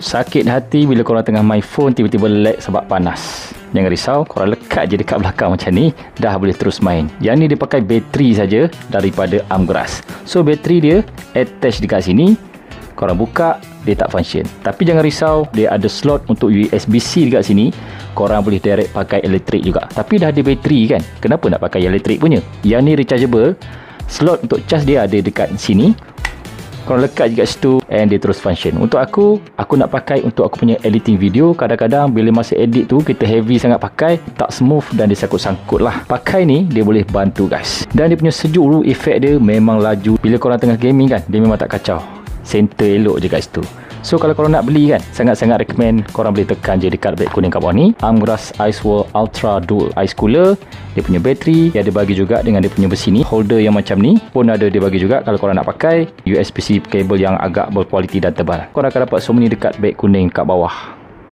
Sakit hati bila korang tengah main phone tiba-tiba lag sebab panas. Jangan risau, korang lekat je dekat belakang macam ni, dah boleh terus main. Yang ni dia pakai bateri saja daripada Amgras. So bateri dia attach dekat sini, korang buka, dia tak function. Tapi jangan risau, dia ada slot untuk USB-C dekat sini. Korang boleh direct pakai elektrik juga. Tapi dah ada bateri kan, kenapa nak pakai elektrik punya? Yang ni rechargeable. Slot untuk charge dia ada dekat sini. Korang lekat je kat situ and dia terus function. Untuk aku nak pakai untuk aku punya editing video. Kadang-kadang bila masa edit tu kita heavy sangat pakai, tak smooth dan dia sangkut-sangkut lah. Pakai ni dia boleh bantu guys. Dan dia punya sejuk dulu, efek dia memang laju. Bila korang tengah gaming kan, dia memang tak kacau. Center elok je kat situ. So kalau korang nak beli kan, sangat-sangat recommend korang boleh tekan je dekat beg kuning kat bawah ni, Amgras Ice World Ultra Dual Ice Cooler. Dia punya bateri dia ada bagi juga dengan dia punya besi ni. Holder yang macam ni pun ada dia bagi juga kalau korang nak pakai. USB-C kabel yang agak berkualiti dan tebal. Korang akan dapat semua ni dekat beg kuning kat bawah.